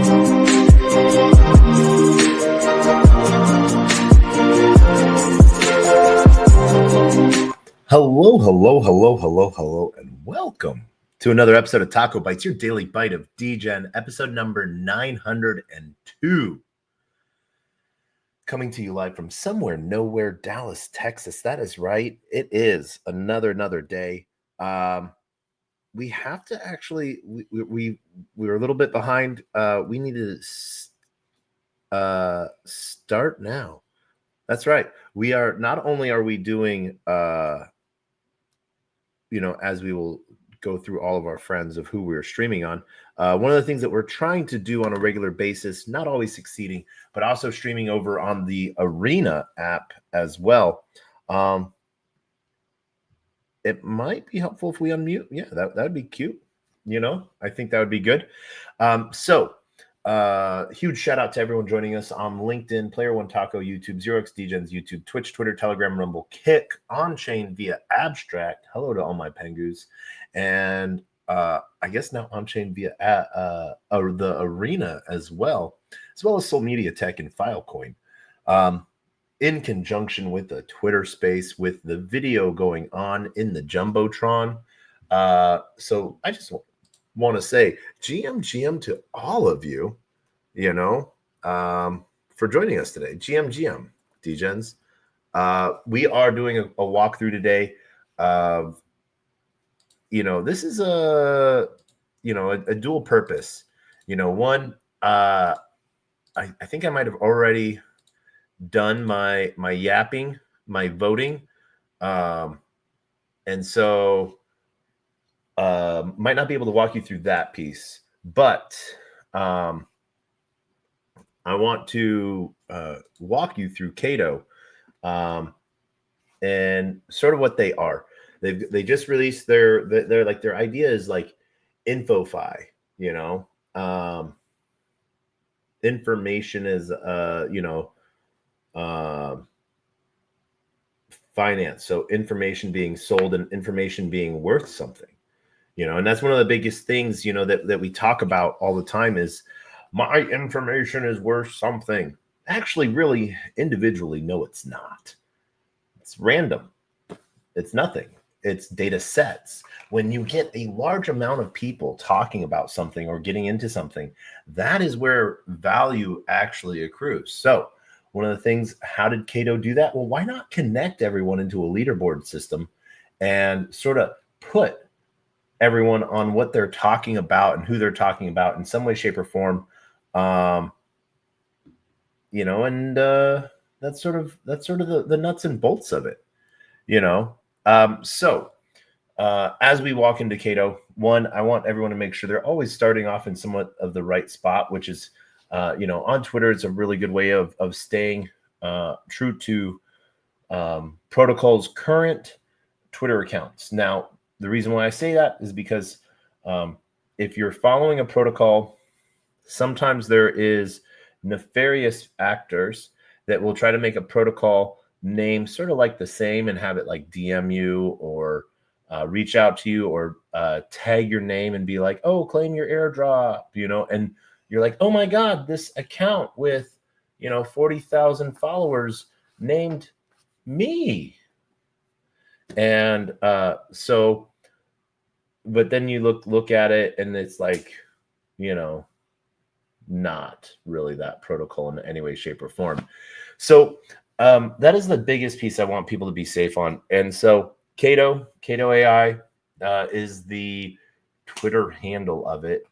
Hello, and welcome to another episode of TacoBytes, your Daily Bite of Degen, episode number 902. Coming to you live from somewhere, nowhere, Dallas, Texas. That is right. It is another day. We have to actually, we were a little bit behind. We need to start now. That's right. We are, not only are we doing, as we will go through all of our friends of who we're streaming on. One of the things that we're trying to do on a regular basis, not always succeeding, but also streaming over on the Arena app as well. It might be helpful if we unmute. Yeah, that would be cute. I think that would be good. Huge shout out to everyone joining us on LinkedIn, Player One Taco, YouTube, 0xDegens, YouTube, Twitch, Twitter, Telegram, Rumble, Kick, on-chain via Abstract. Hello to all my pengus. And I guess now on-chain via the Arena as well as Soul Media Tech and Filecoin. In conjunction with the Twitter space, with the video going on in the Jumbotron. So I just want to say GM to all of you, for joining us today. GM, Degens. We are doing a walkthrough today of, this is a dual purpose. One, I think I might have already done my yapping, my voting. And so might not be able to walk you through that piece, but I want to walk you through Cato and sort of what they are. They just released their idea is like InfoFi, information is finance. So information being sold and information being worth something. And that's one of the biggest things, that we talk about all the time is my information is worth something. Actually, really, individually, no, it's not. It's random. It's nothing. It's data sets. When you get a large amount of people talking about something or getting into something, that is where value actually accrues. So one of the things, how did Cato do that? Well, why not connect everyone into a leaderboard system and sort of put everyone on what they're talking about and who they're talking about in some way, shape, or form. And that's sort of the nuts and bolts of it, as we walk into Cato, one, I want everyone to make sure they're always starting off in somewhat of the right spot, which is, on Twitter, it's a really good way of staying true to protocol's current Twitter accounts. Now, the reason why I say that is because if you're following a protocol, sometimes there is nefarious actors that will try to make a protocol name sort of like the same and have it like DM you or reach out to you or tag your name and be like, oh, claim your airdrop, and you're like, oh my God, this account with, 40,000 followers named me. And but then you look at it and it's like, not really that protocol in any way, shape, or form. So that is the biggest piece I want people to be safe on. And so Cato AI is the Twitter handle of it.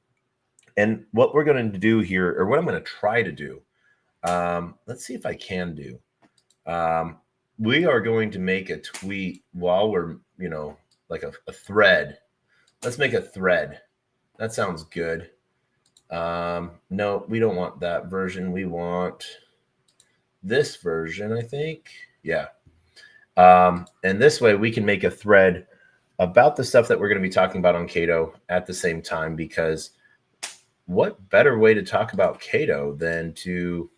And what we're going to do here, or what I'm going to try to do, let's see if I can do. We are going to make a tweet while we're, like a thread. Let's make a thread. That sounds good. No, we don't want that version. We want this version, I think. Yeah. And this way we can make a thread about the stuff that we're going to be talking about on Cato at the same time, because what better way to talk about Cato than to,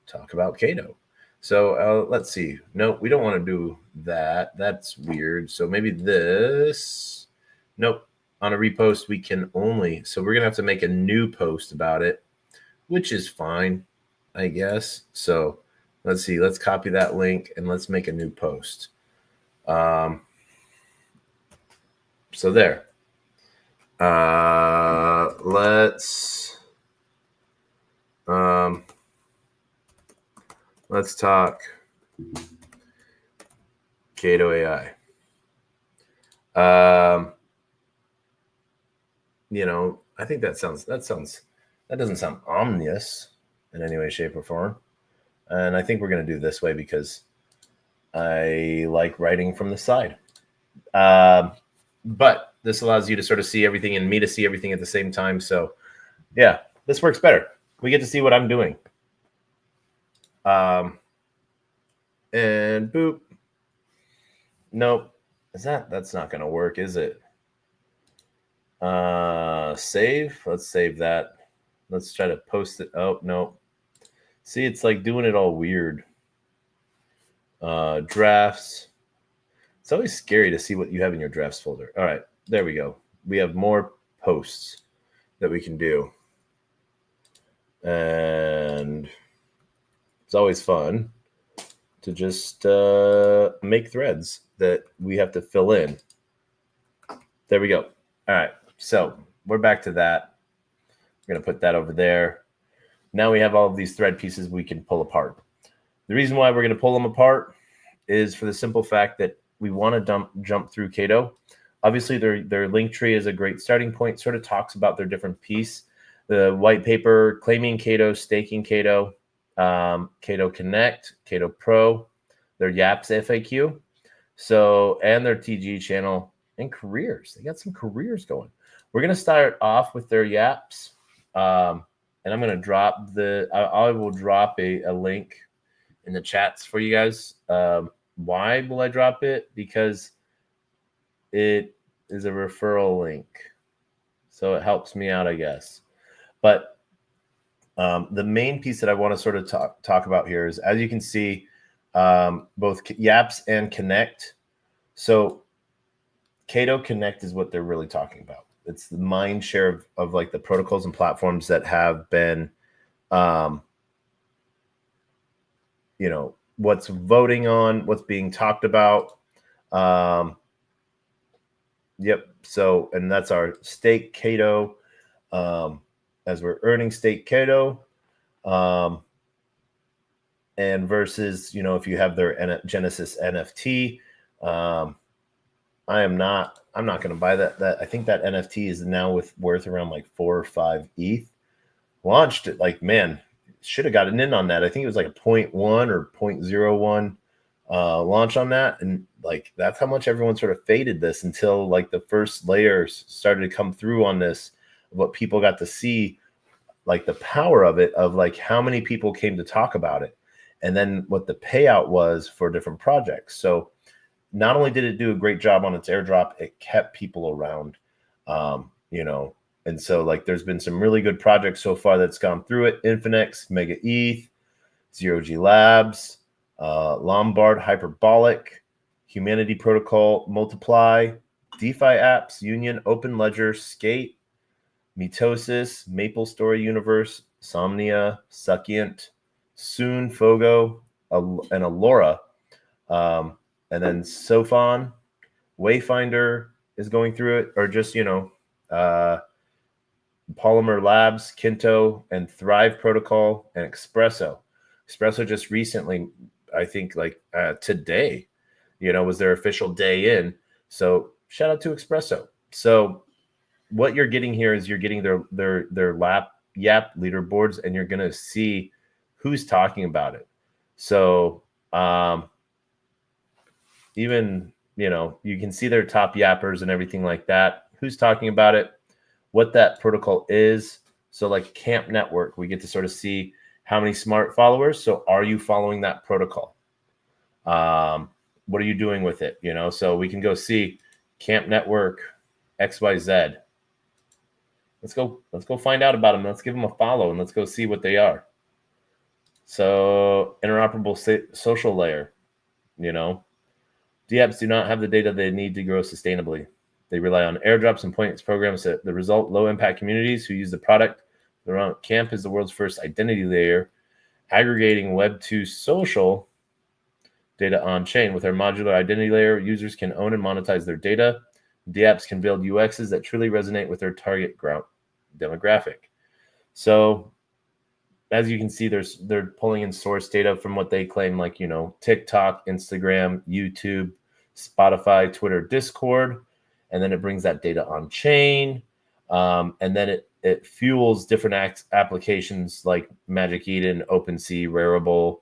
talk about Cato. So let's see. No, we don't want to do that. That's weird. So maybe this. Nope. on a repost, we can only, so we're going to have to make a new post about it, which is fine, I guess. So let's see, let's copy that link and let's make a new post. So there. Let's talk Cato AI. You know, I think that doesn't sound ominous in any way, shape, or form. And I think we're going to do it this way because I like writing from the side. But this allows you to sort of see everything and me to see everything at the same time. So yeah, this works better. We get to see what I'm doing. And boop. Nope. That's not going to work, is it? Save. Let's save that. Let's try to post it. Oh, no. See, it's like doing it all weird. Drafts. It's always scary to see what you have in your drafts folder. All right, there we go. We have more posts that we can do. And it's always fun to just make threads that we have to fill in. There we go. All right, so we're back to that. We're going to put that over there. Now we have all of these thread pieces we can pull apart. The reason why we're going to pull them apart is for the simple fact that we want to jump through Cato. Obviously, their link tree is a great starting point, sort of talks about their different piece. The white paper, claiming Cato, staking Cato, Cato Connect, Cato Pro, their Yaps FAQ, and their TG channel and careers. They got some careers going. We're going to start off with their Yaps, and I'm going to drop I will drop a link in the chats for you guys. Why will I drop it? Because it is a referral link. So it helps me out, I guess. But the main piece that I want to sort of talk about here is, as you can see, both Yaps and Connect. So Cato Connect is what they're really talking about. It's the mind share of like the protocols and platforms that have been, what's voting on, what's being talked about. Yep. So, and that's our stake Cato, as we're earning stake Cato, and versus, if you have their Genesis NFT, I'm not going to buy that. I think that NFT is now worth around like 4 or 5 ETH. Launched it like, man, should have gotten in on that. I think it was like a 0.1 or 0.01 launch on that. And like, that's how much everyone sort of faded this until like the first layers started to come through on this, what people got to see, like the power of it, of like how many people came to talk about it. And then what the payout was for different projects. So not only did it do a great job on its airdrop, it kept people around, and so like there's been some really good projects so far that's gone through it. Infinex, Mega ETH, Zero G Labs, Lombard, Hyperbolic, Humanity Protocol, Multiply, DeFi Apps, Union, Open Ledger, Skate, Mitosis, Maple Story Universe, Somnia, Succulent, Soon, Fogo, and Alora. And then Sophon, Wayfinder is going through it, or just, Polymer Labs, Kinto, and Thrive Protocol, and Espresso. Espresso just recently, I think like today, was their official day in. So shout out to Espresso. So what you're getting here is you're getting their Yap leaderboards, and you're going to see who's talking about it. So even, you can see their top yappers and everything like that, who's talking about it, what that protocol is. So like Camp Network, we get to sort of see how many smart followers. So are you following that protocol? What are you doing with it? So we can go see Camp Network XYZ. Let's go find out about them. Let's give them a follow and let's go see what they are. So interoperable social layer, DApps do not have the data they need to grow sustainably. They rely on airdrops and points programs. That the result, low impact communities who use the product. Camp is the world's first identity layer, aggregating Web 2 social data on chain. With our modular identity layer, users can own and monetize their data. The apps can build UXs that truly resonate with their target demographic. So as you can see, they're pulling in source data from what they claim, like, TikTok, Instagram, YouTube, Spotify, Twitter, Discord, and then it brings that data on chain, and then it fuels different applications like Magic Eden, OpenSea, Rarible,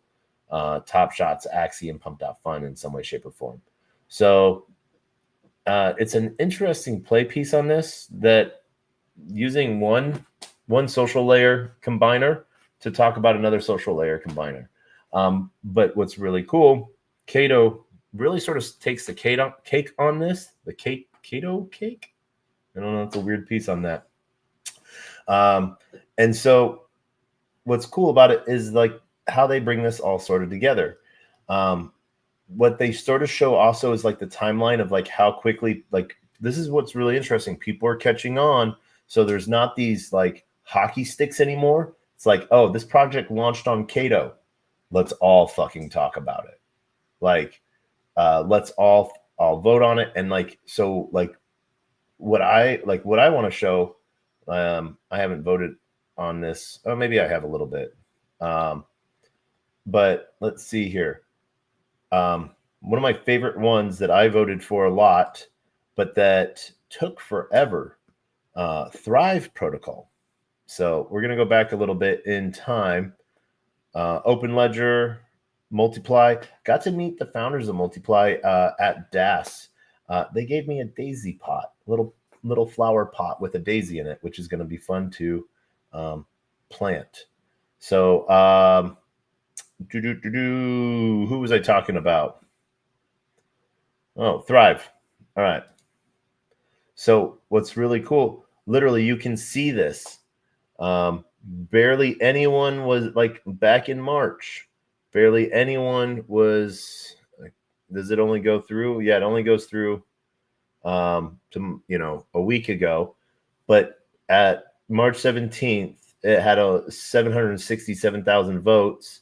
Top Shots, Axie, and Pumped Out Fun in some way, shape, or form. So it's an interesting play piece on this, that using one social layer combiner to talk about another social layer combiner. But what's really cool, Cato really sort of takes the cake on this, the Cato cake. I don't know, it's a weird piece on that. And so what's cool about it is like how they bring this all sort of together. What they sort of show also is like the timeline of like how quickly, like, this is what's really interesting. People are catching on. So there's not these like hockey sticks anymore. It's like, oh, this project launched on Cato. Let's all fucking talk about it. Like, let's all vote on it. And like, so like what I want to show, I haven't voted on this. Oh, maybe I have a little bit. But let's see here. One of my favorite ones that I voted for a lot, but that took forever, Thrive Protocol. So we're going to go back a little bit in time. Open Ledger, Multiply. Got to meet the founders of Multiply at DAS. They gave me a daisy pot, little flower pot with a daisy in it, which is going to be fun to plant. So who was I talking about? Oh, Thrive. All right. So what's really cool, literally you can see this. Barely anyone was, like, back in March, barely anyone was, like, does it only go through? Yeah, it only goes through to, a week ago. But at March 17th, it had 767,000 votes.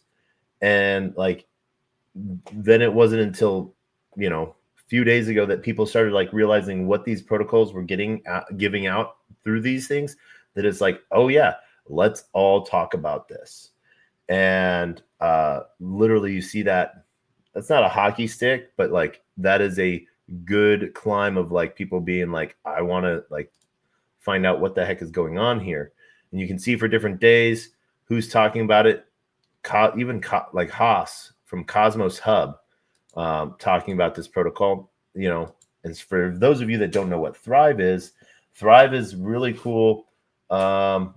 And like, then it wasn't until, a few days ago that people started like realizing what these protocols were giving out through these things, that it's like, oh yeah, let's all talk about this. And literally you see that that's not a hockey stick, but like that is a good climb of like people being like, I want to like find out what the heck is going on here. And you can see for different days who's talking about it. Like Haas from Cosmos Hub talking about this protocol, and for those of you that don't know what Thrive is really cool. Like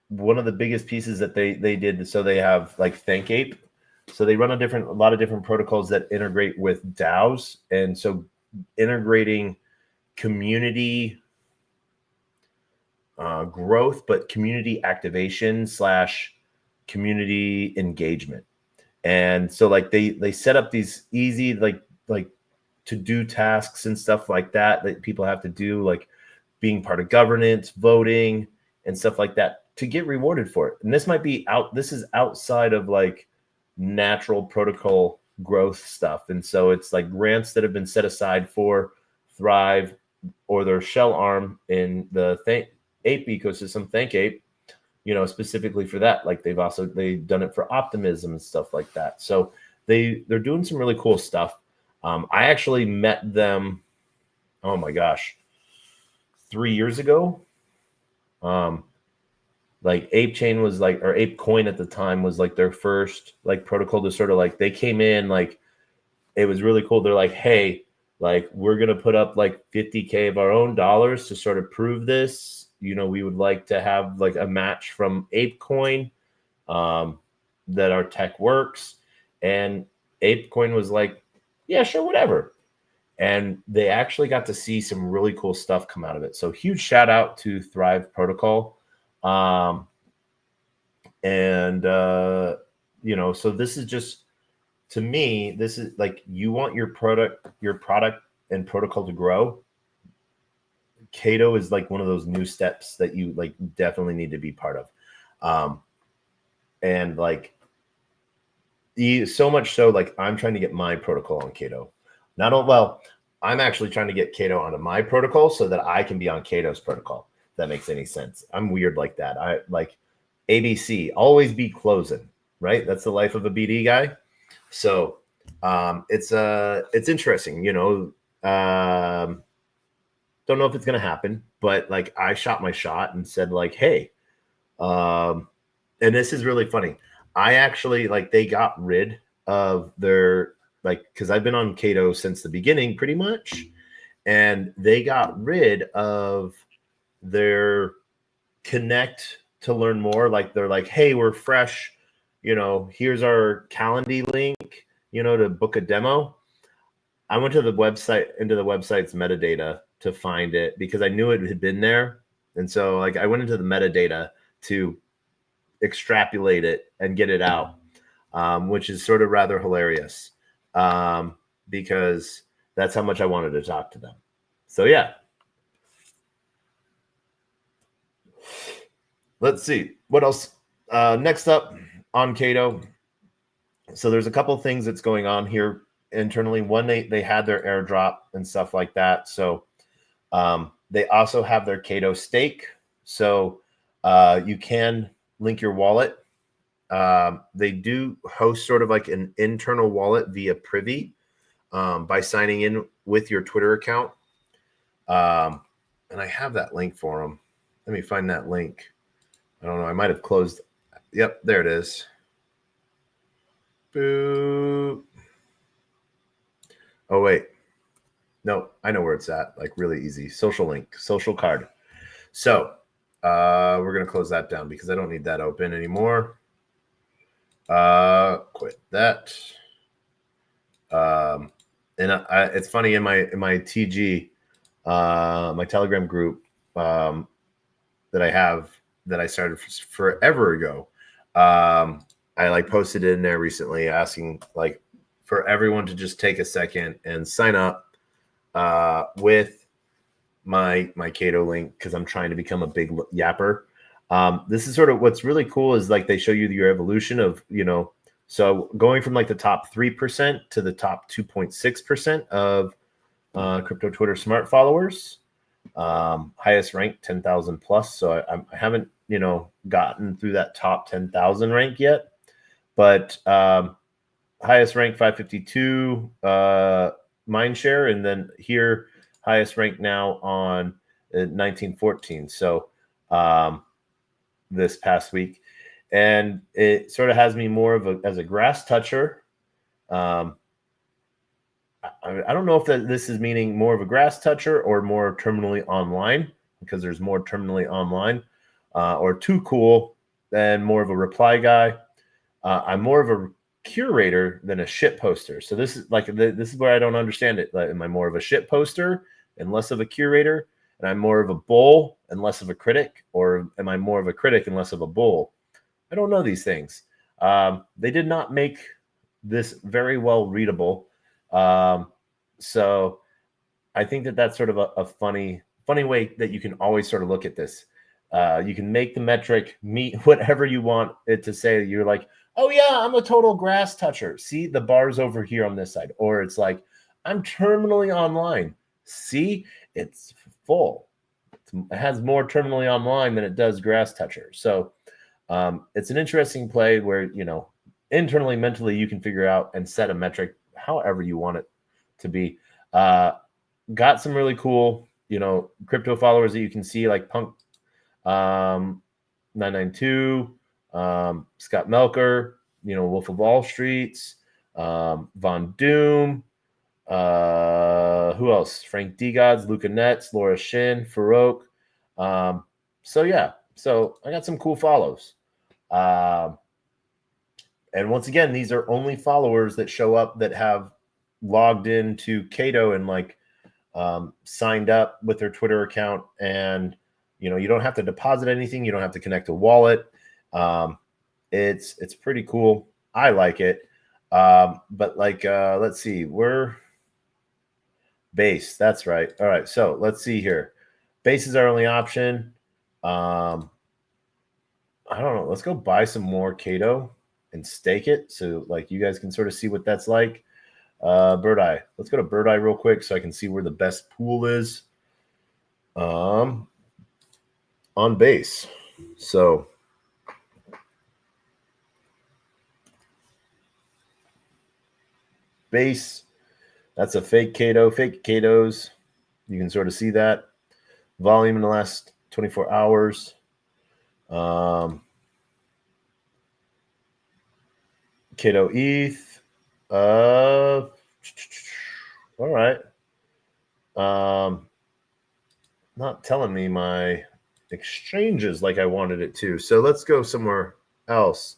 one of the biggest pieces that they did, so they have like ThankApe. So they run a lot of different protocols that integrate with DAOs. And so integrating community growth, but community activation / community engagement. And so like they set up these easy like to do tasks and stuff like that people have to do, like being part of governance, voting, and stuff like that to get rewarded for it. And this is outside of like natural protocol growth stuff. And so it's like grants that have been set aside for Thrive or their shell arm in the Ape ecosystem, ThankApe, specifically for that. Like they've done it for optimism and stuff like that. So they're doing some really cool stuff. I actually met them, oh my gosh, 3 years ago. Like Ape Chain was like, or Ape Coin at the time was like their first like protocol to sort of like, they came in, like it was really cool. They're like, hey, like we're gonna put up like 50K of our own dollars to sort of prove this. We would like to have like a match from ApeCoin that our tech works. And ApeCoin was like, yeah, sure, whatever. And they actually got to see some really cool stuff come out of it. So huge shout out to Thrive Protocol. So this is just, to me, this is like, you want your product and protocol to grow, Cato is like one of those new steps that you like definitely need to be part of. And like so much so, like I'm trying to get my protocol on Cato. I'm actually trying to get Cato onto my protocol so that I can be on Cato's protocol. If that makes any sense. I'm weird like that. I like ABC, always be closing, right? That's the life of a BD guy. So it's interesting, don't know if it's gonna happen, but like I shot my shot and said like, hey, and this is really funny. I actually like they got rid of their like because I've been on Cato since the beginning, pretty much, and they got rid of their connect to learn more. Like they're like, hey, we're fresh, here's our Calendly link, to book a demo. I went to the website into the website's metadata to find it because I knew it had been there. And so like I went into the metadata to extrapolate it and get it out, which is sort of rather hilarious because that's how much I wanted to talk to them. So yeah. Let's see what else. Next up on Cato. So there's a couple things that's going on here internally. One, they had their airdrop and stuff like that. So they also have their Cato stake. So you can link your wallet. They do host sort of like an internal wallet via Privy by signing in with your Twitter account. And I have that link for them. Let me find that link. I don't know. I might have closed. Yep, there it is. Boop. Oh, wait. No, I know where it's at. Like really easy. Social link, social card. So we're going to close that down because I don't need that open anymore. Quit that. And it's funny in my TG, my Telegram group that I have that I started forever ago. I like posted in there recently asking like for everyone to just take a second and sign up with my Cato link because I'm trying to become a big yapper. This is sort of what's really cool is like they show you your evolution of, so going from like the top 3% to the top 2.6% of crypto Twitter smart followers, highest rank 10,000 plus. So I haven't, gotten through that top 10,000 rank yet, but highest rank 552 mind share. And then here, highest rank now on 1914. So this past week. And it sort of has me more of as a grass toucher. I don't know if this is meaning more of a grass toucher or more terminally online because there's more terminally online or too cool than more of a reply guy. I'm more of a curator than a shit poster. So this is like this is where I don't understand it. Like, am I more of a shit poster and less of a curator? And I'm more of a bull and less of a critic? Or am I more of a critic and less of a bull? I don't know these things. They did not make this very well readable. So I think that's sort of a funny way that you can always sort of look at this. You can make the metric meet whatever you want it to say. You're like, oh yeah, I'm a total grass toucher. See, the bar's over here on this side. Or it's like, I'm terminally online. See, it's full. It has more terminally online than it does grass toucher. So it's an interesting play where, internally, mentally, you can figure out and set a metric however you want it to be. Got some really cool, crypto followers that you can see like Punk 992, Scott Melker, Wolf of Wall Streets, Von Doom, who else? Frank Degens, Luca Netz, Laura Shin, Farouk. So I got some cool follows. And once again, these are only followers that show up that have logged into Cato and like signed up with their Twitter account. And, you don't have to deposit anything. You don't have to connect a wallet. It's pretty cool. I like it. But like, let's see, Base. That's right. All right. So let's see here. Base is our only option. I don't know. Let's go buy some more Cato and stake it. So like you guys can sort of see what that's like. Bird Eye. Let's go to Bird Eye real quick so I can see where the best pool is. On base. So base, that's a fake Cato, fake Catos. You can sort of see that. Volume in the last 24 hours. Cato ETH. All right. Not telling me my exchanges like I wanted it to. So let's go somewhere else.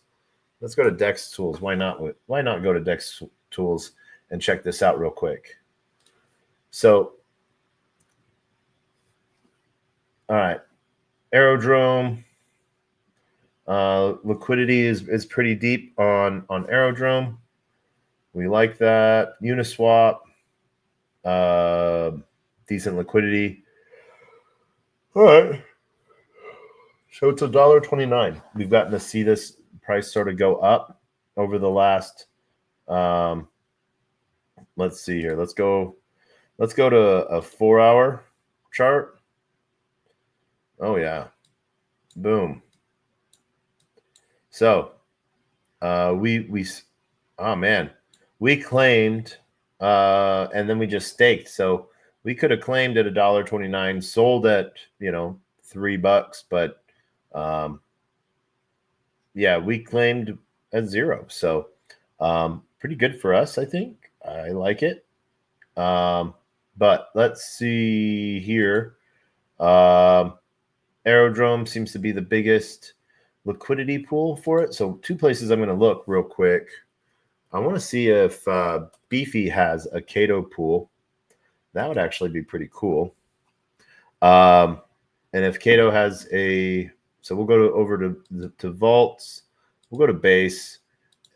Let's go to Dex Tools. Why not? Why not go to Dex Tools and check this out real quick? So, all right, Aerodrome. Liquidity is pretty deep on Aerodrome. We like that. Uniswap. Decent liquidity. All right. So it's $1.29. We've gotten to see this price sort of go up over the last. Let's see here. Let's go to a 4-hour chart. Oh yeah, boom. So we claimed and then we just staked. So we could have claimed at $1.29, sold at $3, but yeah, we claimed at 0. So pretty good for us, I think. I like it. But let's see here. Aerodrome seems to be the biggest liquidity pool for it. So 2 places I'm going to look real quick. I want to see if Beefy has a Cato pool. That would actually be pretty cool. And if Cato has a, so we'll go over to vaults. We'll go to base,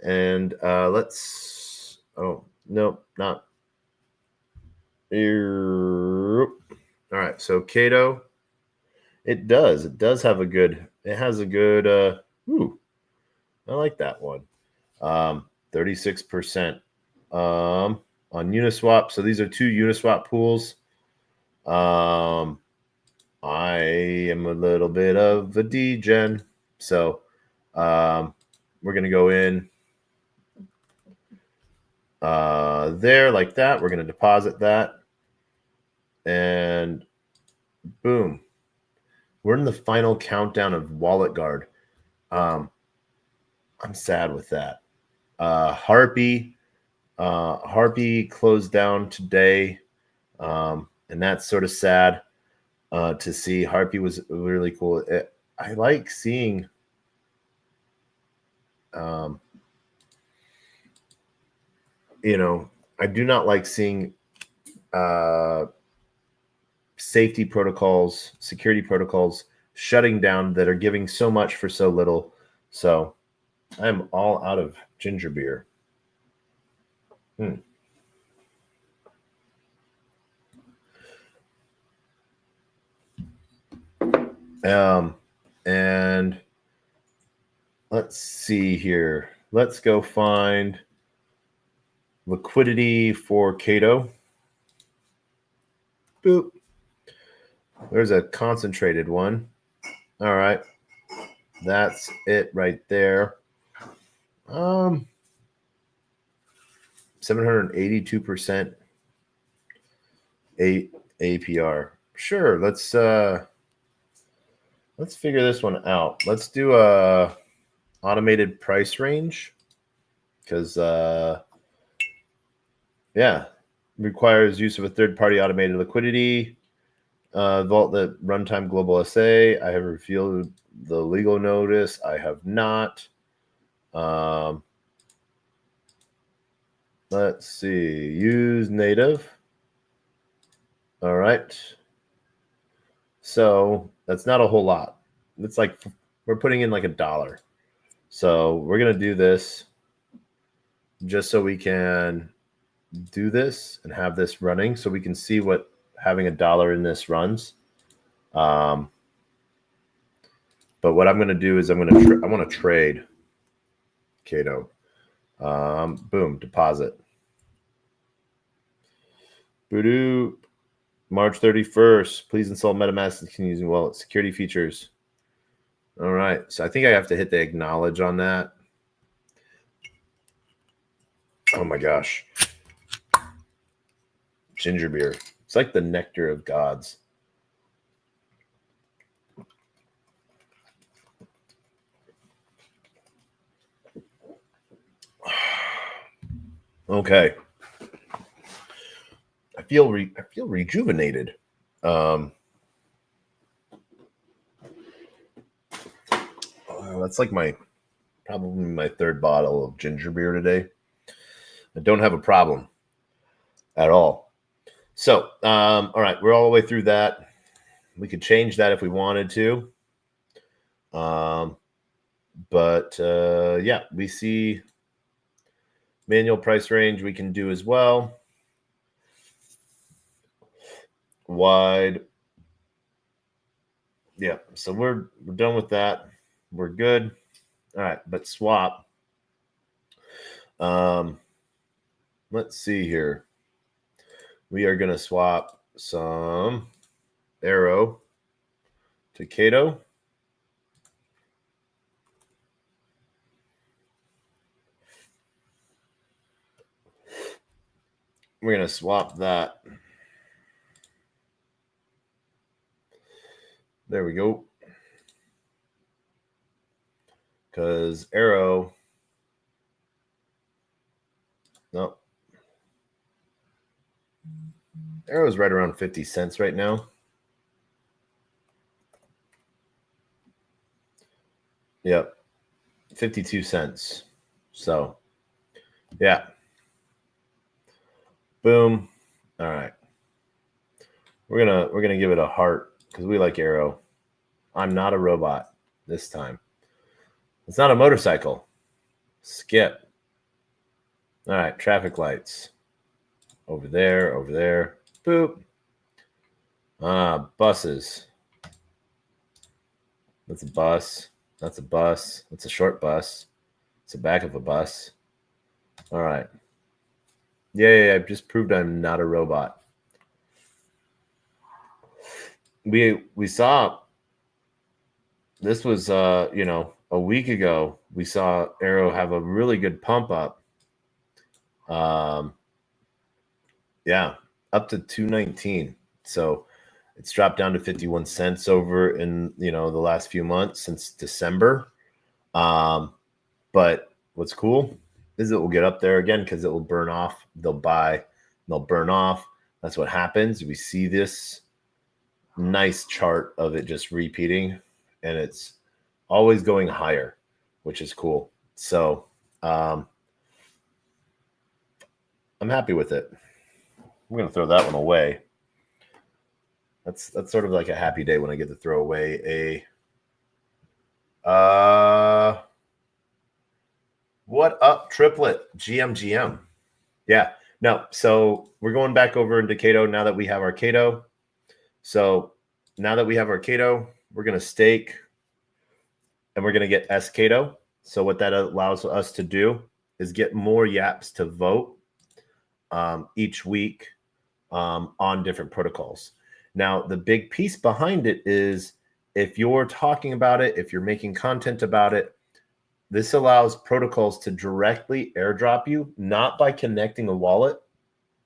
and let's. Oh no, not. All right, so Cato. It does have a good. It has a good. I like that one. 36% on Uniswap. So these are 2 Uniswap pools. I am a little bit of a degen. So we're going to go in there like that. We're going to deposit that. And boom. We're in the final countdown of Wallet Guard. I'm sad with that. Harpy closed down today, and that's sort of sad to see. Harpy was really cool. I like seeing I do not like seeing safety protocols, security protocols shutting down that are giving so much for so little. So I'm all out of ginger beer. And let's see here. Let's go find liquidity for Cato. Boop. There's a concentrated one. All right. That's it right there. 782% APR. Sure, let's figure this one out. Let's do a automated price range, because yeah, requires use of a third-party automated liquidity vault that runtime global SA. I have revealed the legal notice. I have not. Let's see. Use native. All right. So that's not a whole lot. It's like we're putting in like $1. So we're going to do this just so we can do this and have this running so we can see what having $1 in this runs. But what I'm going to do is I want to trade Cato. Boom, deposit. Voodoo, March 31st. Please install MetaMask using wallet security features. All right. So I think I have to hit the acknowledge on that. Oh my gosh. Ginger beer. It's like the nectar of gods. Okay. I feel rejuvenated. That's like probably my third bottle of ginger beer today. I don't have a problem at all. So, all right, we're all the way through that. We could change that if we wanted to. But yeah, we see manual price range we can do as well. Wide. Yeah, so we're done with that. We're good. All right, but swap. Let's see here. We are going to swap some Arrow to Cato. We're going to swap that. There we go. Because Arrow, no. Arrow's right around 50 cents right now. Yep. 52 cents. So, yeah. Boom. All right. We're going to give it a heart because we like Arrow. I'm not a robot this time. It's not a motorcycle. Skip. All right, traffic lights. Over there, over there. Boop. Buses. That's a bus. That's a bus. That's a short bus. It's the back of a bus. All right. Yeah. I've just proved I'm not a robot. We saw this was a week ago. We saw Arrow have a really good pump up. Yeah, up to 219. So it's dropped down to 51 cents over in the last few months since December. But what's cool is it will get up there again because it will burn off. They'll buy, they'll burn off. That's what happens. We see this nice chart of it just repeating, and it's always going higher, which is cool. So I'm happy with it. I'm going to throw that one away. That's sort of like a happy day when I get to throw away a what up triplet GM. Yeah. No, so we're going back over into Cato now that we have our Cato. So now that we have our Cato, we're going to stake and we're going to get S Cato. So what that allows us to do is get more yaps to vote each week on different protocols. Now, the big piece behind it is if you're talking about it, if you're making content about it, this allows protocols to directly airdrop you, not by connecting a wallet,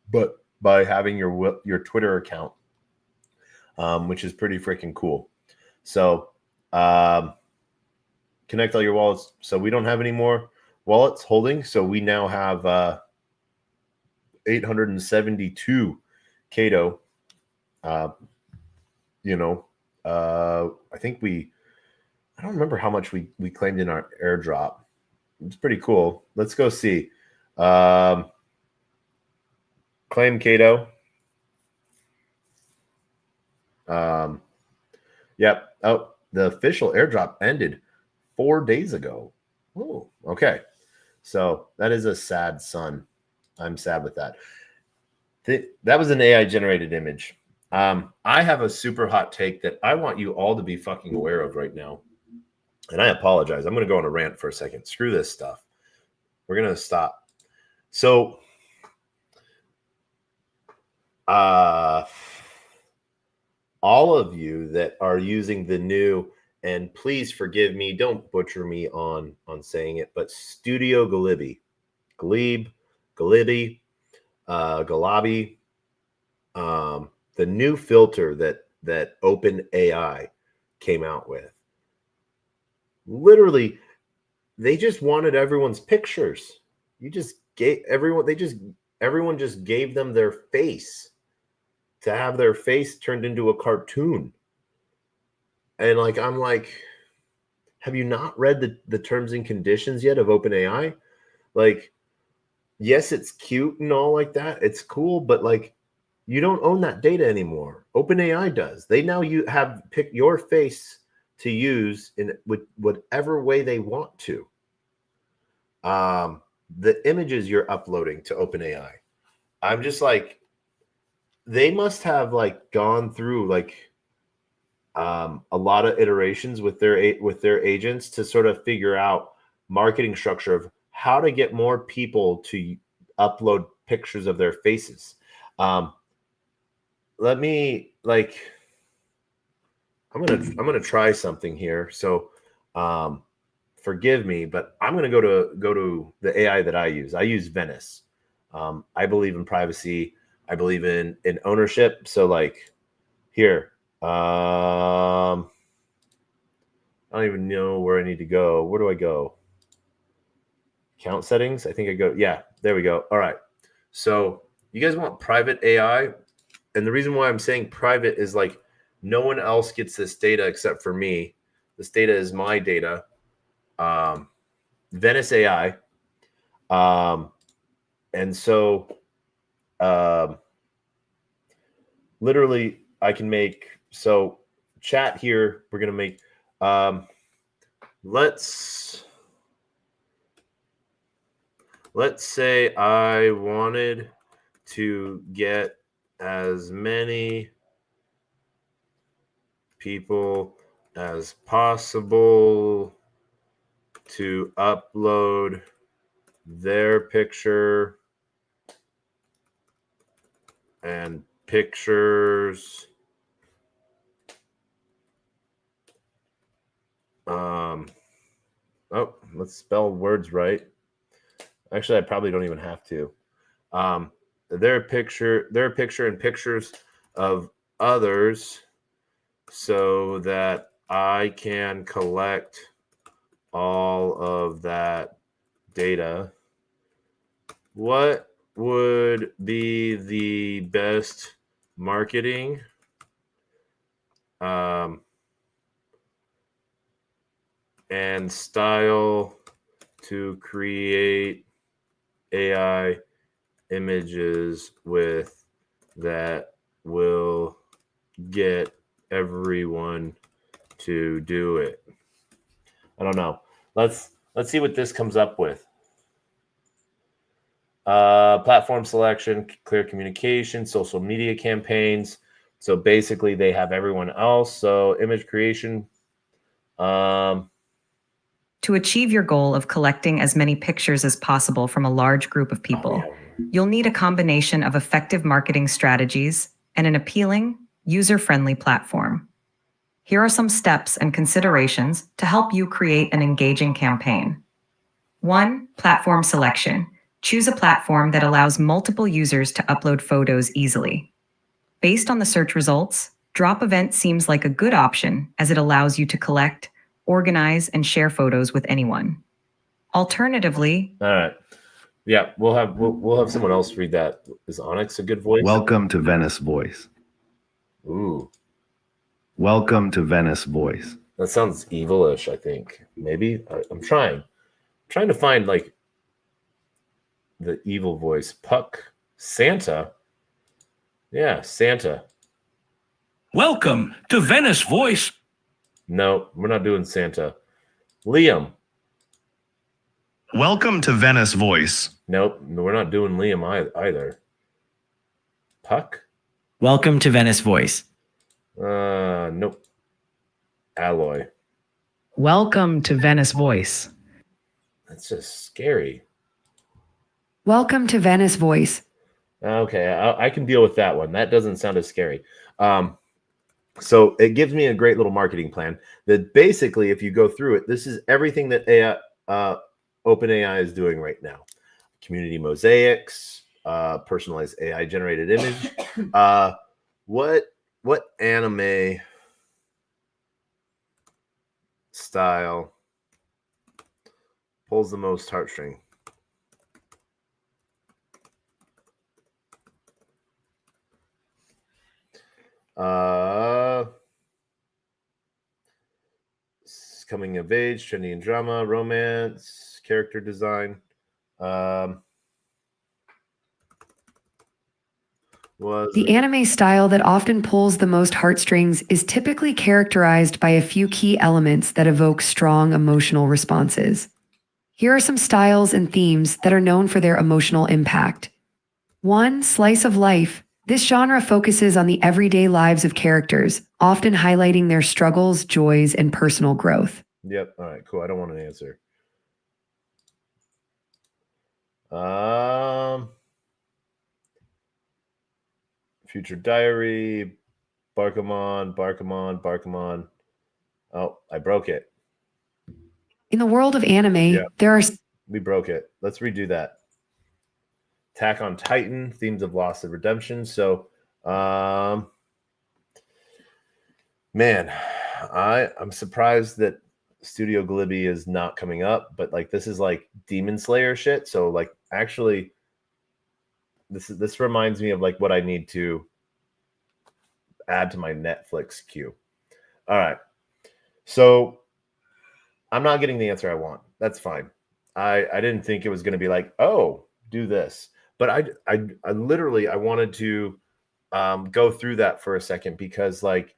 but by having your Twitter account, which is pretty freaking cool. So connect all your wallets. So we don't have any more wallets holding. So we now have 872 Cato. I think I don't remember how much we claimed in our airdrop. It's pretty cool. Let's go see. Claim Cato. Yep. Oh, the official airdrop ended 4 days ago. Oh, okay. So that is a sad sun. I'm sad with that. That was an AI generated image. I have a super hot take that I want you all to be fucking aware of right now. And I apologize. I'm going to go on a rant for a second. Screw this stuff. We're going to stop. So, all of you that are using the new, and please forgive me, don't butcher me on saying it, but Studio Galibi, Galibi, the new filter that OpenAI came out with. Literally, they just wanted everyone's pictures. You just gave everyone just gave them their face to have their face turned into a cartoon. And like, I'm like, have you not read the terms and conditions yet of OpenAI? Like, yes, it's cute and all like that. It's cool, but like, you don't own that data anymore. OpenAI does. They now pick your face to use in whatever way they want to. The images you're uploading to OpenAI, I'm just like, they must have like gone through like a lot of iterations with their agents to sort of figure out marketing structure of how to get more people to upload pictures of their faces. Let me like, I'm gonna try something here. So forgive me, but I'm gonna go to the AI that I use. I use Venice. I believe in privacy. I believe in ownership. So like here, I don't even know where I need to go. Where do I go? Account settings. I think I go. Yeah, there we go. All right. So you guys want private AI? And the reason why I'm saying private is like no one else gets this data except for me. This data is my data. Venice AI. And so literally I can make, so chat here, we're going to make, let's say I wanted to get as many people as possible to upload their picture and pictures let's spell words right. Actually, I probably don't even have to. Their picture and pictures of others so that I can collect all of that data. What would be the best marketing? And style to create AI images with that will get everyone to do it. I don't know. Let's see what this comes up with. Platform selection, clear communication, social media campaigns. So basically they have everyone else. So image creation. To achieve your goal of collecting as many pictures as possible from a large group of people, you'll need a combination of effective marketing strategies and an appealing, user-friendly platform. Here are some steps and considerations to help you create an engaging campaign. 1. Platform selection. Choose a platform that allows multiple users to upload photos easily. Based on the search results, Drop Event seems like a good option as it allows you to collect, organize, and share photos with anyone. Alternatively, all right. Yeah, we'll have someone else read that. Is Onyx a good voice? Welcome to Venice Voice. Ooh. Welcome to Venice Voice. That sounds evilish, I think. Maybe. I'm trying to find like the evil voice. Puck. Santa. Yeah, Santa. Welcome to Venice Voice. No, we're not doing Santa. Liam. Welcome to Venice Voice. Nope, we're not doing Liam either. Puck? Welcome to Venice Voice. Nope. Alloy. Welcome to Venice Voice. That's just scary. Welcome to Venice Voice. Okay, I can deal with that one. That doesn't sound as scary. So it gives me a great little marketing plan that basically, if you go through it, this is everything that OpenAI is doing right now. Community mosaics, personalized AI generated image. What anime style pulls the most heartstring? Coming of age, trending and drama, romance, character design. The anime style that often pulls the most heartstrings is typically characterized by a few key elements that evoke strong emotional responses. Here are some styles and themes that are known for their emotional impact. 1. Slice of life. This genre focuses on the everyday lives of characters, often highlighting their struggles, joys, and personal growth. Yep. All right, cool. I don't want an answer. Future Diary, Barkamon. Oh, I broke it. In the world of anime, there are... We broke it. Let's redo that. Attack on Titan, themes of loss and redemption. So, man, I'm surprised that Studio Ghibli is not coming up, but like this is like Demon Slayer shit. So like actually, this reminds me of like what I need to add to my Netflix queue. All right, so I'm not getting the answer I want. That's fine. I didn't think it was going to be like, oh, do this. But I literally I wanted to go through that for a second because like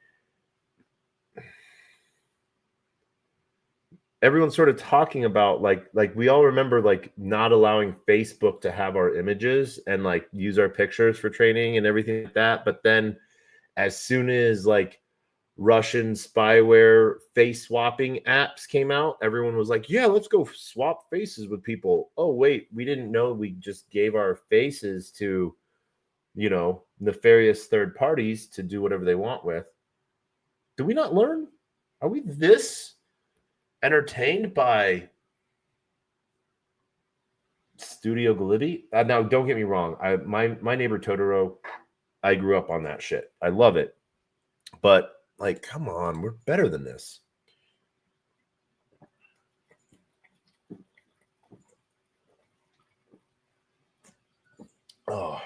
everyone's sort of talking about like we all remember like not allowing Facebook to have our images and like use our pictures for training and everything like that. But then as soon as like Russian spyware face swapping apps came out, everyone was like, yeah, let's go swap faces with people. Oh, wait, we didn't know we just gave our faces to, you know, nefarious third parties to do whatever they want with. Do we not learn? Are we this entertained by Studio Ghibli? Now, don't get me wrong. My neighbor Totoro, I grew up on that shit. I love it. But like, come on, we're better than this. Oh,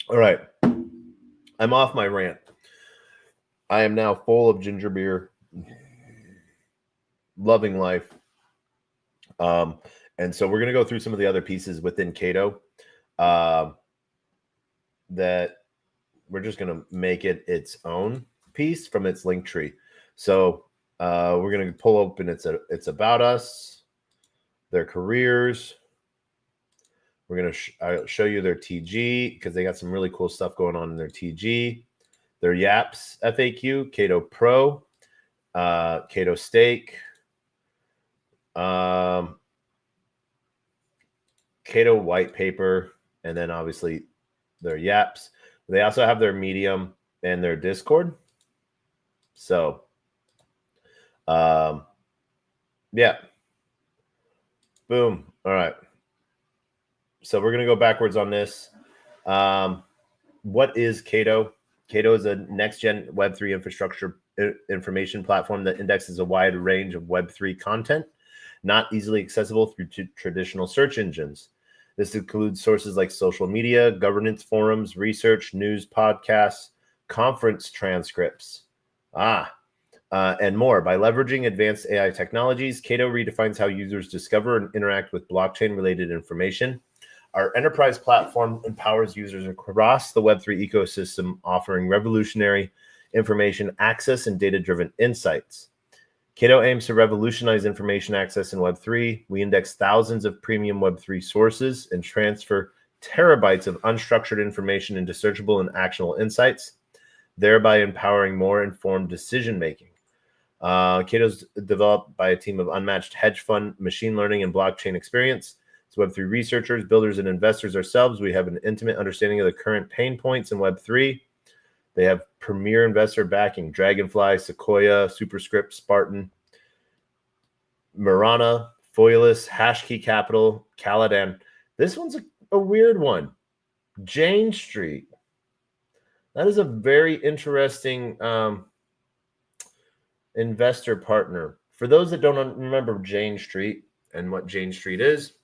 all right. I'm off my rant. I am now full of ginger beer, loving life. And so we're going to go through some of the other pieces within Cato that we're just going to make it its own piece from its link tree. So we're going to pull open it's about us, their careers. We're going to show you their TG because they got some really cool stuff going on in their TG, their YAPS FAQ, Cato Pro, Cato Steak, Cato White Paper, and then obviously their YAPS. They also have their Medium and their Discord. So, yeah. Boom. All right. So we're going to go backwards on this. What is Cato? Cato is a next-gen Web3 infrastructure information platform that indexes a wide range of Web3 content, not easily accessible through traditional search engines. This includes sources like social media, governance forums, research, news, podcasts, conference transcripts, and more. By leveraging advanced AI technologies, Cato redefines how users discover and interact with blockchain-related information. Our enterprise platform empowers users across the Web3 ecosystem, offering revolutionary information access and data-driven insights. Cato aims to revolutionize information access in Web3. We index thousands of premium Web3 sources and transfer terabytes of unstructured information into searchable and actionable insights, thereby empowering more informed decision-making. Cato's developed by a team of unmatched hedge fund, machine learning, and blockchain experience. As Web3 researchers, builders, and investors ourselves, we have an intimate understanding of the current pain points in Web3. They have premier investor backing: Dragonfly, Sequoia, Superscript, Spartan, Marana, Foilus, Hashkey Capital, Caladan. This one's a weird one. Jane Street. That is a very interesting investor partner. For those that don't remember Jane Street and what Jane Street is,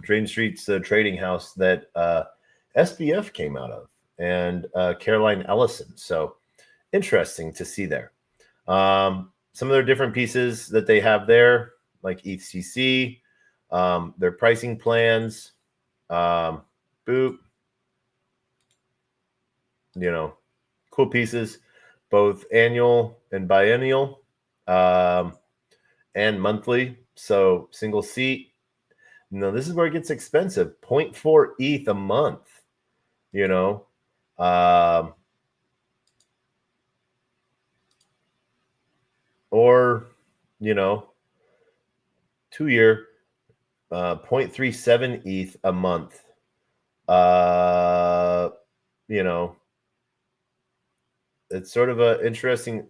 Jane Street's the trading house that SBF came out of, and Caroline Ellison. So interesting to see there. Some of their different pieces that they have there, like ETHCC, their pricing plans, boop, cool pieces, both annual and biennial, and monthly. So single seat. This is where it gets expensive. 0.4 ETH a month, or 2-year 0.37 ETH a month. It's sort of a interesting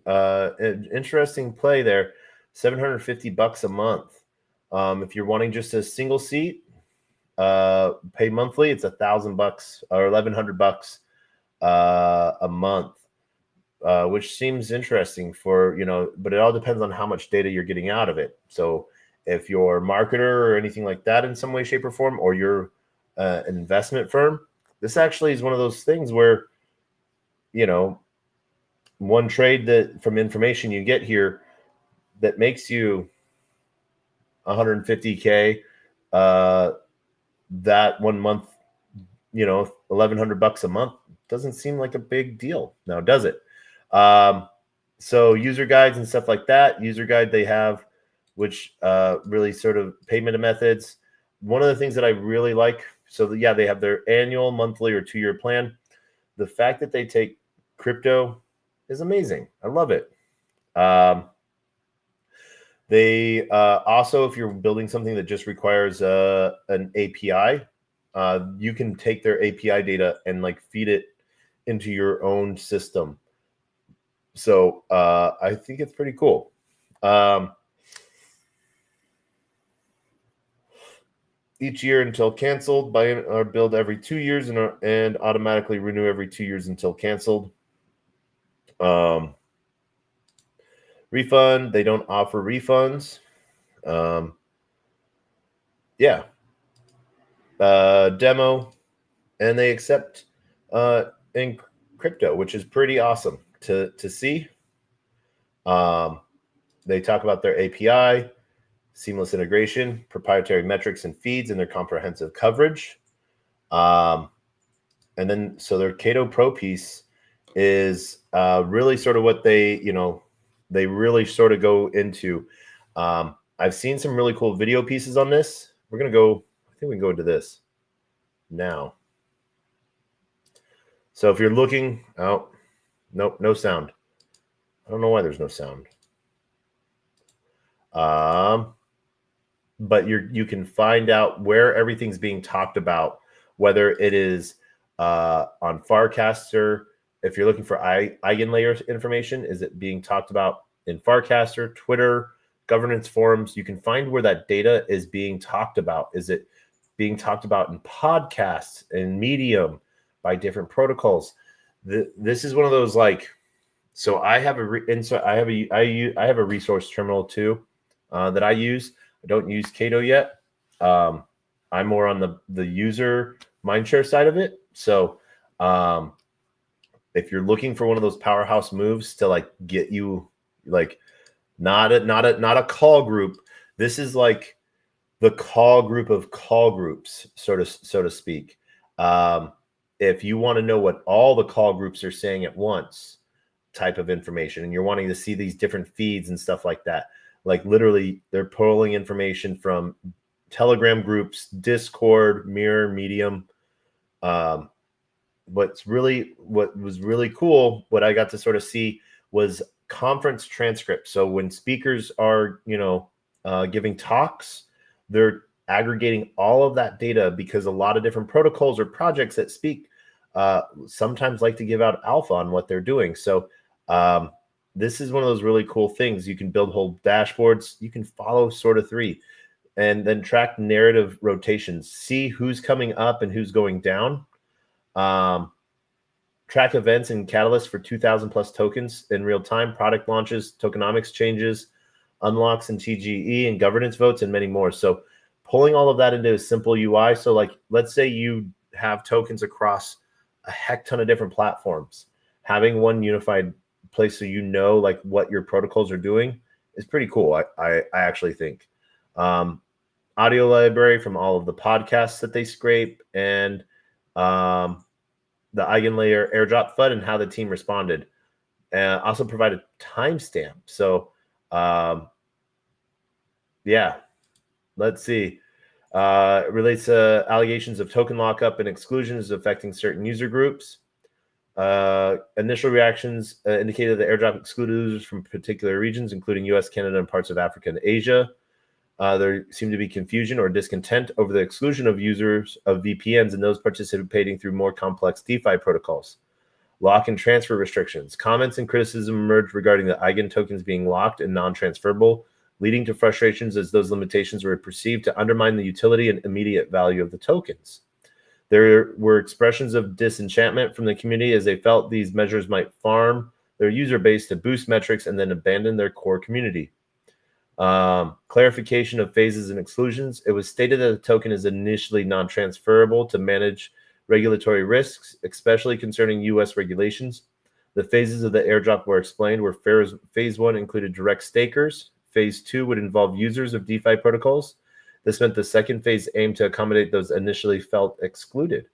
play there. $750 a month. If you're wanting just a single seat, pay monthly, it's $1,000 or $1,100 a month, which seems interesting for, but it all depends on how much data you're getting out of it. So if you're a marketer or anything like that in some way, shape, or form, or you're an investment firm, this actually is one of those things where, one trade that from information you get here that makes you 150K, that 1 month, $1,100 a month doesn't seem like a big deal now, does it? So user guides and stuff like that, user guide they have, which really sort of payment methods. One of the things that I really like, so yeah, they have their annual, monthly, or 2-year plan. The fact that they take crypto is amazing. I love it. They also, if you're building something that just requires an API, you can take their API data and feed it into your own system. So I think it's pretty cool. Each year until canceled, buy or build every 2 years and automatically renew every 2 years until canceled. Refund, they don't offer refunds. Demo, and they accept in crypto, which is pretty awesome to see. They talk about their API, seamless integration, proprietary metrics and feeds, and their comprehensive coverage. And then, so their Cato Pro piece is really sort of what they really sort of go into. I've seen some really cool video pieces on this. We're going to go, I think we can go into this now. So if you're looking, oh, nope, no sound. I don't know why there's no sound. But you can find out where everything's being talked about, whether it is on Farcaster. If you're looking for eigenlayer information, is it being talked about in Farcaster, Twitter, governance forums? You can find where that data is being talked about. Is it being talked about in podcasts and Medium by different protocols? This is one of those so I have I have a resource terminal too that I use. I don't use Cato yet. I'm more on the user mindshare side of it. So if you're looking for one of those powerhouse moves to get you not a call group, this is the call group of call groups, so to speak. If you want to know what all the call groups are saying at once, type of information and you're wanting to see these different feeds and stuff like that, like literally they're pulling information from Telegram groups, Discord, Mirror, Medium. What was really cool, what I got to sort of see was conference transcripts. So when speakers are, giving talks, they're aggregating all of that data because a lot of different protocols or projects that speak sometimes like to give out alpha on what they're doing. So this is one of those really cool things. You can build whole dashboards. You can follow sort of three and then track narrative rotations, see who's coming up and who's going down. Track events and catalysts for 2,000 plus tokens in real time, product launches, tokenomics changes, unlocks and TGE and governance votes and many more. So pulling all of that into a simple UI. So like, let's say you have tokens across a heck ton of different platforms. Having one unified place so like what your protocols are doing is pretty cool. I actually think. Audio library from all of the podcasts that they scrape and the Eigenlayer airdrop FUD and how the team responded. And also provide a timestamp. So yeah, let's see. It relates to allegations of token lockup and exclusions affecting certain user groups. Initial reactions indicated that airdrop excluded users from particular regions, including US, Canada, and parts of Africa and Asia. There seemed to be confusion or discontent over the exclusion of users of VPNs and those participating through more complex DeFi protocols. Lock and transfer restrictions. Comments and criticism emerged regarding the Eigen tokens being locked and non-transferable, leading to frustrations as those limitations were perceived to undermine the utility and immediate value of the tokens. There were expressions of disenchantment from the community as they felt these measures might farm their user base to boost metrics and then abandon their core community. Clarification of phases and exclusions. It was stated that the token is initially non-transferable to manage regulatory risks, especially concerning U.S. regulations. The phases of the airdrop were explained where phase 1 included direct stakers. Phase 2 would involve users of DeFi protocols. This meant the second phase aimed to accommodate those initially felt excluded.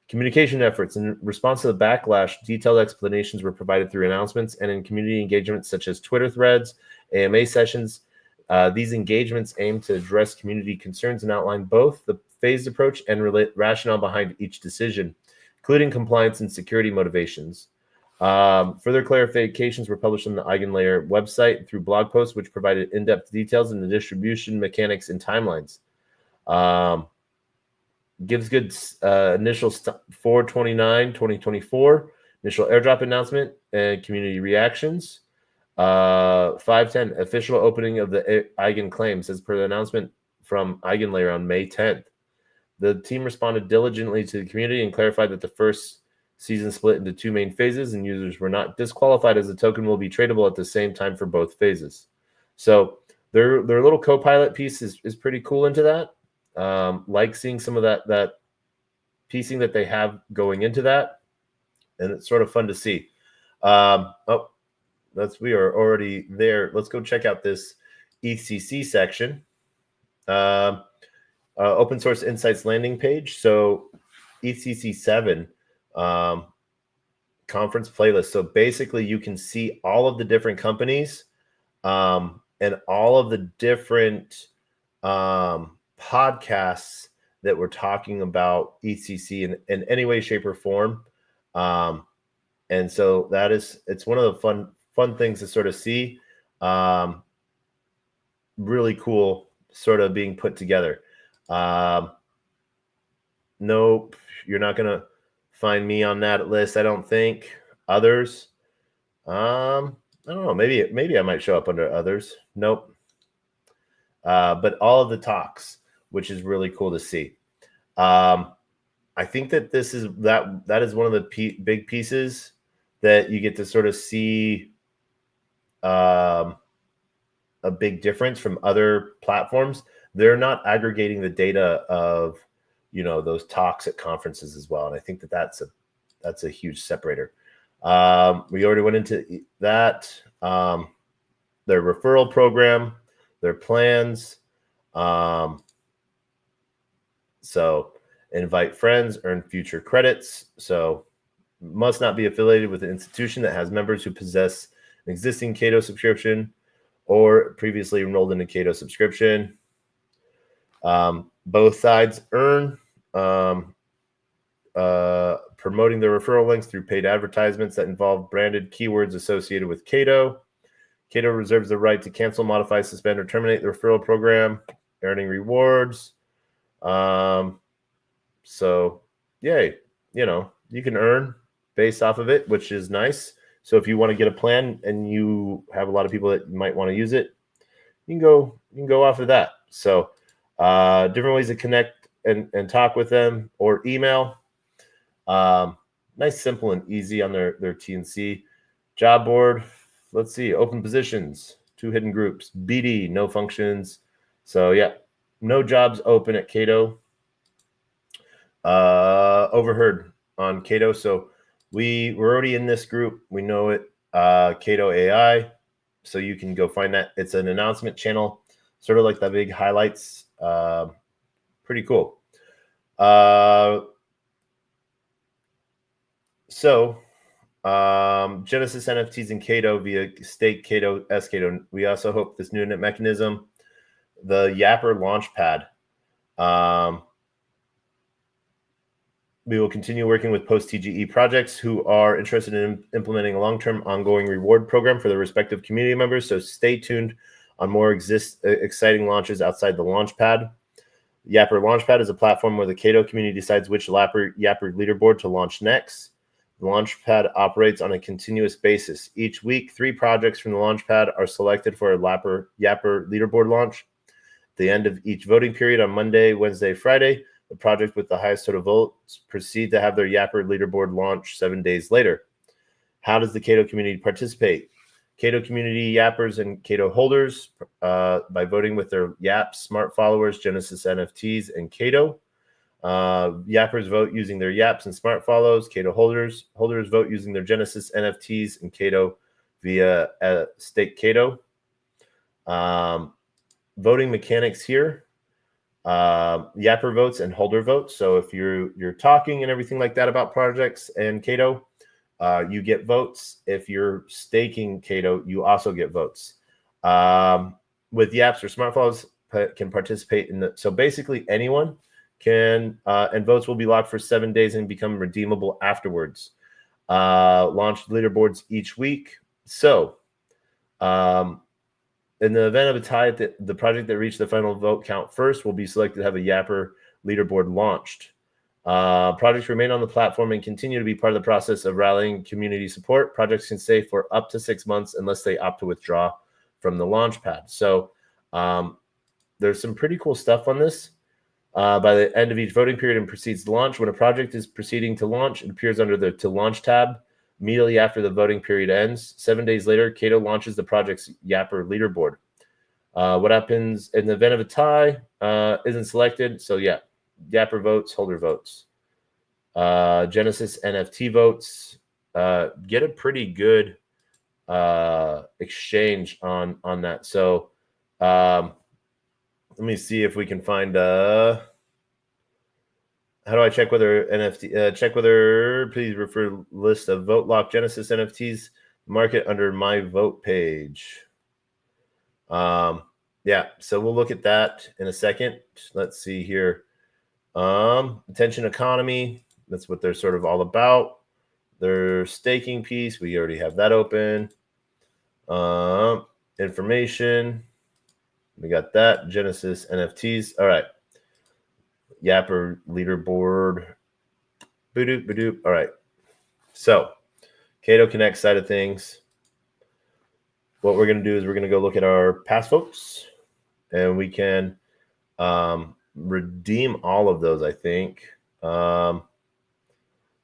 Communication efforts. In response to the backlash, detailed explanations were provided through announcements and in community engagements such as Twitter threads, AMA sessions. These engagements aim to address community concerns and outline both the phased approach and rationale behind each decision, including compliance and security motivations. Further clarifications were published on the Eigenlayer website through blog posts, which provided in-depth details in the distribution mechanics and timelines. Gives good initial 4/29/2024 initial airdrop announcement and community reactions. 5/10 official opening of the Eigen claims as per the announcement from Eigenlayer on May 10th. The team responded diligently to the community and clarified that the first season split into two main phases and users were not disqualified as the token will be tradable at the same time for both phases. So their little co-pilot piece is pretty cool into that. Like seeing some of that piecing that they have going into that, and it's sort of fun to see. We are already there. Let's go check out this ECC section. Open source insights landing page. So ECC 7 conference playlist. So basically you can see all of the different companies and all of the different podcasts that we're talking about ECC in any way, shape, or form. And so it's one of the fun things to sort of see. Really cool sort of being put together. Nope, you're not going to find me on that list, I don't think. Others, I don't know, maybe I might show up under others. Nope. But all of the talks, which is really cool to see. I think that that is one of the big pieces that you get to sort of see a big difference from other platforms. They're not aggregating the data of those talks at conferences as well, and I think that that's a huge separator. We already went into that. Their referral program, their plans. So invite friends, earn future credits. So must not be affiliated with an institution that has members who possess an existing Cato subscription or previously enrolled in a Cato subscription. Both sides earn promoting their referral links through paid advertisements that involve branded keywords associated with Cato. Cato reserves the right to cancel, modify, suspend, or terminate the referral program, earning rewards. So, yay, you can earn based off of it, which is nice. So if you want to get a plan and you have a lot of people that might want to use it, you can go off of that. So different ways to connect and talk with them, or email. Nice, simple, and easy on their TNC job board. Let's see, open positions, 2 hidden groups, BD, no functions. So yeah, no jobs open at Cato. Overheard on Cato. So we're already in this group. We know it, Cato AI. So you can go find that. It's an announcement channel, sort of like the big highlights. Pretty cool. Genesis NFTs in Cato via State Cato, Cato. We also hope this new mechanism, the Yapper Launchpad. We will continue working with post-TGE projects who are interested in implementing a long-term ongoing reward program for their respective community members. So stay tuned on more exciting launches outside the Launchpad. Yapper Launchpad is a platform where the Cato community decides which Yapper leaderboard to launch next. The Launchpad operates on a continuous basis. Each week, 3 projects from the Launchpad are selected for a Yapper leaderboard launch. At the end of each voting period on Monday, Wednesday, Friday, the project with the highest total votes proceed to have their Yapper leaderboard launch 7 days later. How does the Cato community participate? Cato community Yappers and Cato holders by voting with their Yaps, Smart Followers, Genesis NFTs, and Cato. Yappers vote using their Yaps and Smart Follows. Cato holders vote using their Genesis NFTs and Cato via Stake Cato. Voting mechanics here. Yapper votes and holder votes. So if you're talking and everything like that about projects and Cato, you get votes. If you're staking Cato, you also get votes. With Yaps or Smart Follows can participate in so basically anyone can, and votes will be locked for 7 days and become redeemable afterwards. Launch leaderboards each week. So in the event of a tie, the project that reached the final vote count first will be selected to have a Yapper leaderboard launched. Projects remain on the platform and continue to be part of the process of rallying community support. Projects can stay for up to 6 months unless they opt to withdraw from the Launchpad. So there's some pretty cool stuff on this. By the end of each voting period and proceeds to launch. When a project is proceeding to launch, it appears under the To Launch tab immediately after the voting period ends. 7 days later, Cato launches the project's Yapper leaderboard. What happens in the event of a tie isn't selected. So yeah, Yapper votes, holder votes. Genesis NFT votes. Get a pretty good exchange on that. So let me see if we can find how do I check whether NFT check whether please refer list of vote lock Genesis NFTs market under my vote page. Yeah, so we'll look at that in a second. Let's see here. Attention economy, that's what they're sort of all about. Their staking piece, we already have that open. Information, we got that. Genesis NFTs. All right. Yapper leaderboard. Badoop, badoop. All right. So, Cato Connect side of things. What we're going to do is we're going to go look at our past votes, and we can redeem all of those, I think.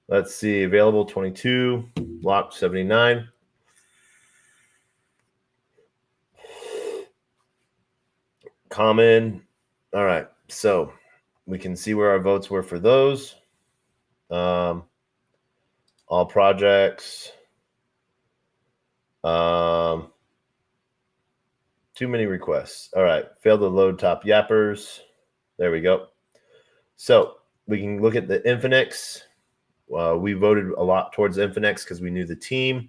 Let's see. Available 22, locked 79. Common. All right. So, we can see where our votes were for those. All projects. Too many requests. All right. Failed to load top Yappers. There we go. So we can look at the Infinix. We voted a lot towards Infinex because we knew the team.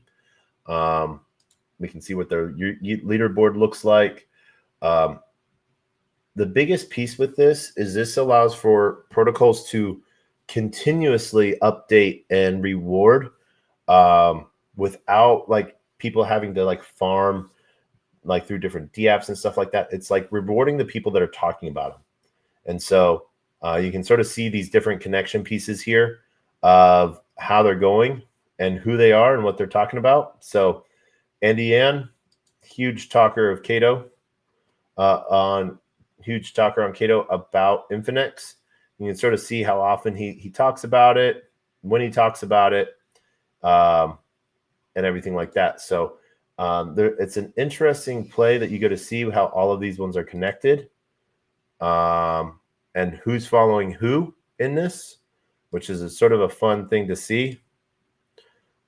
We can see what their leaderboard looks like. The biggest piece with this allows for protocols to continuously update and reward without like people having to like farm like through different DApps and stuff like that. It's like rewarding the people that are talking about them. And so you can sort of see these different connection pieces here of how they're going and who they are and what they're talking about. So Andy Ann, huge talker of Cato, huge talker on Cato about Infinex. You can sort of see how often he talks about it, when he talks about it, and everything like that. So it's an interesting play that you get to see how all of these ones are connected, and who's following who in this, which is a sort of a fun thing to see.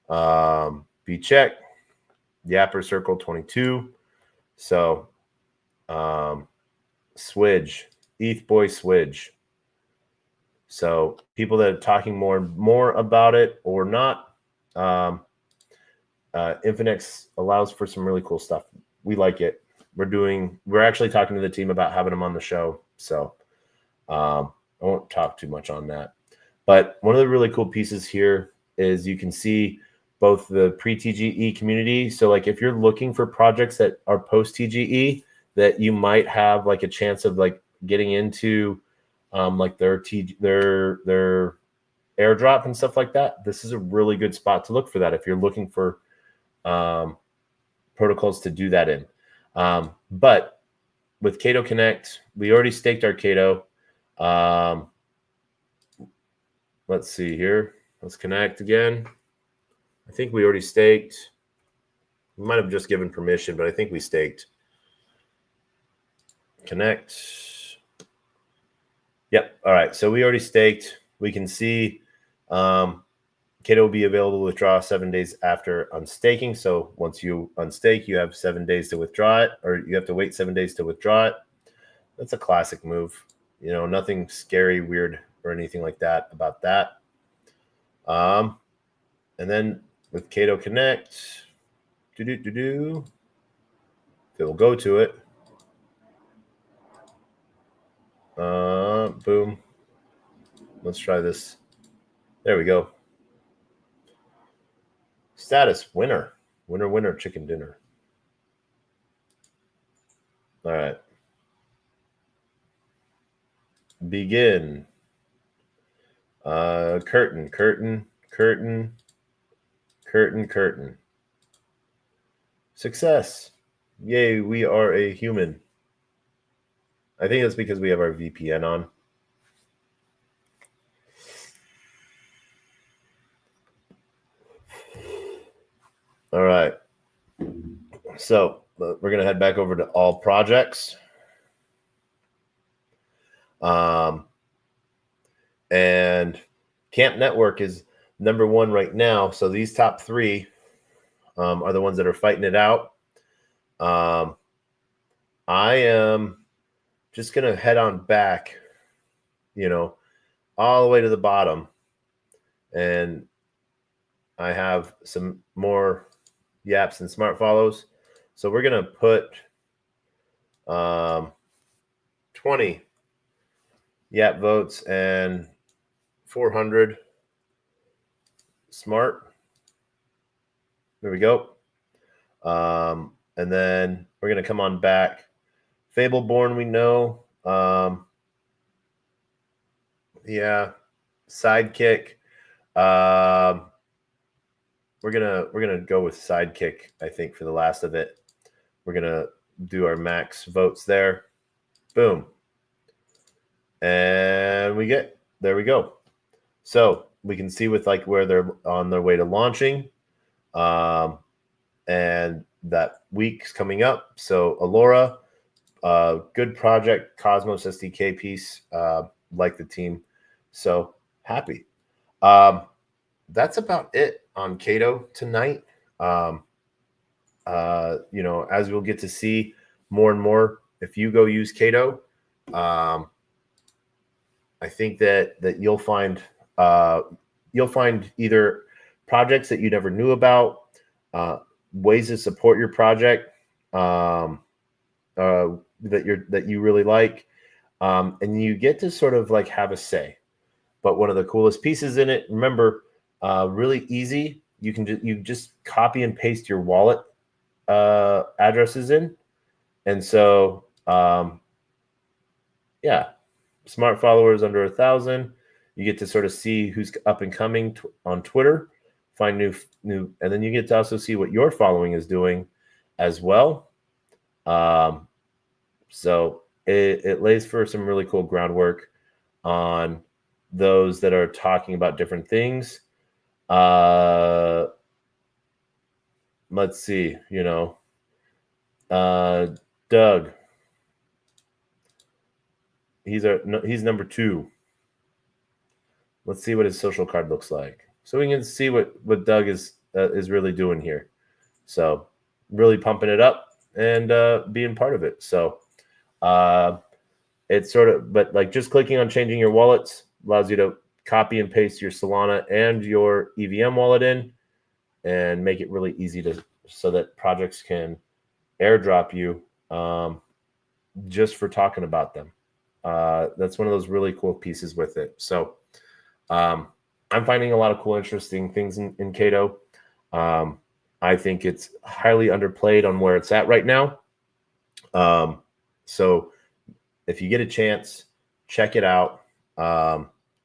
B check, Yapper Circle 22. So Swidge, ETH Boy Swidge. So people that are talking more and more about it or not, Infinex allows for some really cool stuff. We like it. We're actually talking to the team about having them on the show. So I won't talk too much on that. But one of the really cool pieces here is you can see both the pre-TGE community. So like if you're looking for projects that are post-TGE that you might have like a chance of like getting into like their airdrop and stuff like that, this is a really good spot to look for that if you're looking for protocols to do that in. But with Cato Connect, we already staked our Cato. Let's see here. Let's connect again. I think we already staked. We might have just given permission, but I think we staked. Connect. Yep. All right. So we already staked. We can see Cato will be available to withdraw 7 days after unstaking. So once you unstake, you have 7 days to withdraw it, or you have to wait 7 days to withdraw it. That's a classic move. You know, nothing scary, weird, or anything like that about that. And then with Cato Connect, it will go to it. Boom. Let's try this. There we go. Status winner. Winner, winner, chicken dinner. All right. Begin. Curtain, curtain, curtain, curtain, curtain. Success. Yay, we are a human. I think that's because we have our VPN on. All right. So we're going to head back over to all projects. And Camp Network is #1 right now. So these top 3 are the ones that are fighting it out. I am just going to head on back, you know, all the way to the bottom. And I have some more yaps and smart follows. So we're going to put 20 yap votes and 400 smart. There we go. And then we're going to come on back. Fableborn, we know. Yeah. Sidekick. We're gonna go with Sidekick, I think, for the last of it. We're gonna do our max votes there. Boom. And there we go. So we can see with like where they're on their way to launching. And that week's coming up. So Allura, good project, Cosmos SDK piece, like the team. So happy. That's about it on Cato tonight. You know, as we'll get to see more and more, if you go use Cato, I think that you'll find you'll find either projects that you never knew about, ways to support your project that you really like, and you get to sort of like have a say. But one of the coolest pieces in it, remember, really easy. You can just copy and paste your wallet addresses in, and so yeah, smart followers under 1,000. You get to sort of see who's up and coming on Twitter, find new, and then you get to also see what your following is doing as well. So it lays for some really cool groundwork on those that are talking about different things. Let's see, Doug. He's number 2. Let's see what his social card looks like, so we can see what Doug is really doing here. So really pumping it up and being part of it. So it's sort of, but like just clicking on changing your wallets allows you to copy and paste your Solana and your EVM wallet in, and make it really easy so that projects can airdrop you just for talking about them. That's one of those really cool pieces with it. So I'm finding a lot of cool, interesting things in Cato. I think it's highly underplayed on where it's at right now. So if you get a chance, check it out.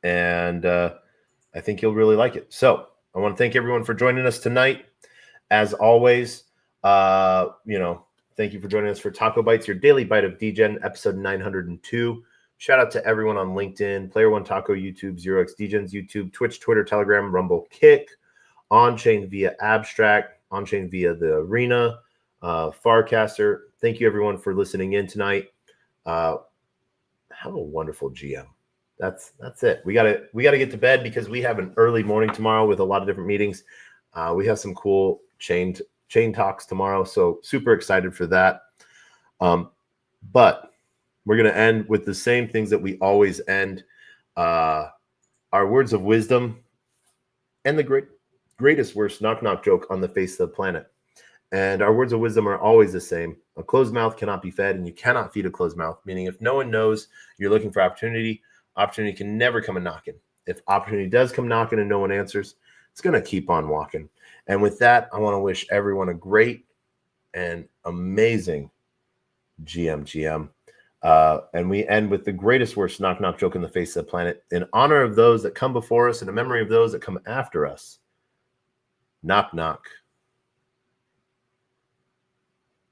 And I think you'll really like it. So I want to thank everyone for joining us tonight. As always, thank you for joining us for TacoBytes, your daily bite of Degen, episode 902. Shout out to everyone on LinkedIn, Player One Taco, YouTube, 0x Degens, YouTube, Twitch, Twitter, Telegram, Rumble, Kick, on-chain via Abstract, on-chain via the Arena, Farcaster. Thank you everyone for listening in tonight. Have a wonderful GM. That's it. We gotta get to bed because we have an early morning tomorrow with a lot of different meetings. We have some cool chain talks tomorrow, so super excited for that. But we're gonna end with the same things that we always end. Our words of wisdom and the greatest worst knock joke on the face of the planet. And our words of wisdom are always the same. A closed mouth cannot be fed, and you cannot feed a closed mouth, meaning if no one knows you're looking for opportunity can never come a knocking. If opportunity does come knocking and no one answers, it's going to keep on walking. And with that, I want to wish everyone a great and amazing GM. And we end with the greatest worst knock joke on the face of the planet. In honor of those that come before us and in memory of those that come after us. Knock.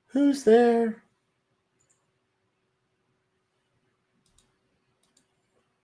Who's there?